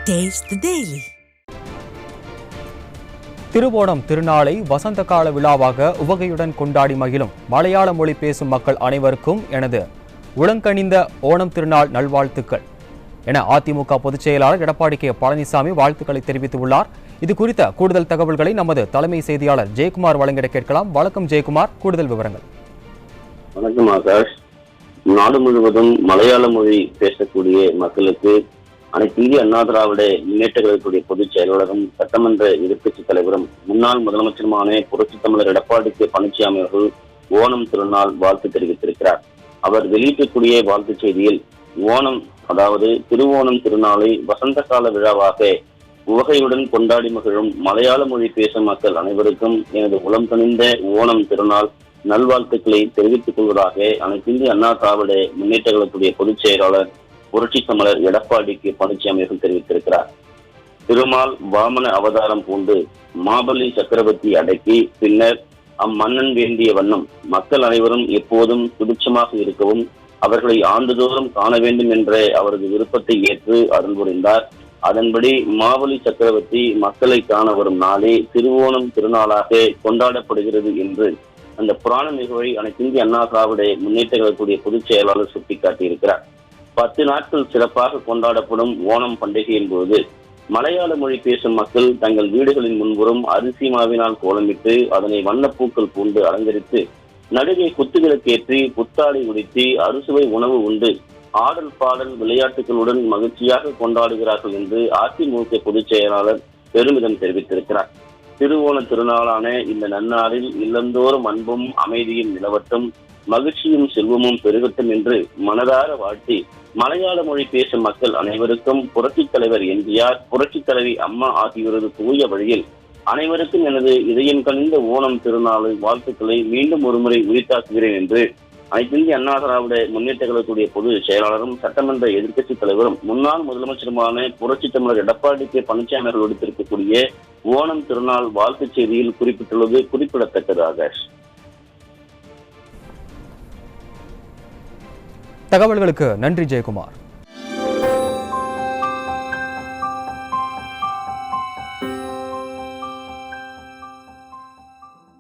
Taste the Daily. Thiruvonam திருநாளை வசந்த கால விழாவாக உவகையுடன் கொண்டாடி மகிழும் மலையாள மொழி பேசும் மக்கள் அனைவருக்கும் எனது உளங்கனிந்த ஓணம் திருநாள் நல்வாழ்த்துக்கள் என அதிமுக பொதுச் செயலாளர் எடப்பாடி கே பழனிசாமி வாழ்த்துக்களை தெரிவித்துள்ளார். இது குறித்த கூடுதல் தகவல்களை நமது தலைமை செய்தியாளர் ஜெயக்குமார் வழங்கிட கேட்கலாம். வணக்கம் ஜெயக்குமார், கூடுதல் விவரங்கள். வணக்கம் ஆகாஷ். நாடு முழுவதும் மலையாள மொழி பேசக்கூடிய மக்களுக்கு அனைத்து இந்திய அண்ணா திராவிட முன்னேற்ற கழகத்துடைய பொதுச் செயலாளரும் சட்டமன்ற எதிர்க்கட்சி தலைவரும் முன்னாள் முதலமைச்சருமான புரட்சித் தமிழர் எடப்பாடி கே பழனிசாமி அவர்கள் ஓணம் திருநாள் வாழ்த்து தெரிவித்திருக்கிறார். அவர் வெளியிட்டக்கூடிய வாழ்த்துச் செய்தியில் ஓணம், அதாவது திருவோணம் திருநாளை வசந்த கால விழாவாக உவகையுடன் கொண்டாடி மகிழும் மலையாள மொழி பேசும் மக்கள் அனைவருக்கும் எனது உளம் கனிந்த ஓணம் திருநாள் நல்வாழ்த்துக்களை தெரிவித்துக் கொள்வதாக அனைத்து இந்திய அண்ணா திராவிட முன்னேற்ற கழகத்துடைய பொதுச் செயலாளர் புரட்சி தமிழர் எடப்பாடி கே பழனிசாமி அவர்கள் தெரிவித்திருக்கிறார். திருமால் வாமன அவதாரம் பூண்டு மாபலி சக்கரவர்த்தி அடக்கி பின்னர் அம்மன்னன் வேண்டிய வண்ணம் மக்கள் அனைவரும் எப்போதும் சுபிட்சமாக இருக்கவும் அவர்களை ஆண்டுதோறும் காண வேண்டும் என்ற அவரது விருப்பத்தை ஏற்று அருள் புரிந்தார். அதன்படி மாபலி சக்கரவர்த்தி மக்களை காண வரும் நாளே திருவோணம் திருநாளாக கொண்டாடப்படுகிறது என்று அந்த புராண நிகழ்வை அனைத்து இந்திய அண்ணா திராவிட முன்னேற்ற கழகத்துடைய பொதுச் செயலாளர் சுட்டிக்காட்டியிருக்கிறார். 10 நாட்கள் சிறப்பாக கொண்டாடப்படும் ஓணம் பண்டிகையின் போது மலையாள மொழி பேசும் மக்கள் தங்கள் வீடுகளின் முன்புறம் அரிசி மாவினால் கோலமிட்டு அதனை வண்ணப்பூக்கள் பூண்டு அலங்கரித்து நடுவே குத்துவிளக்கேற்றி புத்தாடை உடுத்தி அறுசுவை உணவு உண்டு ஆடல் பாடல் விளையாட்டுகளுடன் மகிழ்ச்சியாக கொண்டாடுகிறார்கள் என்று அதிமுக பொதுச் செயலாளர் பெருமிதம் தெரிவித்திருக்கிறார். திருவோண திருநாளான இந்த நன்னாளில் இல்லந்தோறும் அன்பும் அமைதியும் நிலவட்டும், மகிழ்ச்சியும் செல்வமும் பெருகட்டும் என்று மனதார வாழ்த்தி மலையாள மொழி பேசும் மக்கள் அனைவருக்கும் புரட்சித் தலைவர் எம்ஜிஆர், புரட்சித் தலைவி அம்மா ஆகியோரது தூய வழியில் அனைவருக்கும் எனது இதயம் கனிந்த ஓணம் திருநாள் வாழ்த்துக்களை மீண்டும் ஒருமுறை உரித்தாக்குகிறேன் என்று அனைத்து இந்திய அண்ணா திராவிட முன்னேற்ற கழகத்துடைய பொதுச் செயலாளரும் சட்டமன்ற எதிர்க்கட்சி தலைவரும் முன்னாள் முதலமைச்சருமான புரட்சித் தமிழர் எடப்பாடி கே பழனிசாமி அவர்கள் விடுத்திருக்கக்கூடிய ஓணம் திருநாள் வாழ்த்துச் செய்தியில் குறிப்பிட்டுள்ளது குறிப்பிடத்தக்கது. ஆகாஷ், தகவல்களுக்கு நன்றி ஜெயக்குமார்.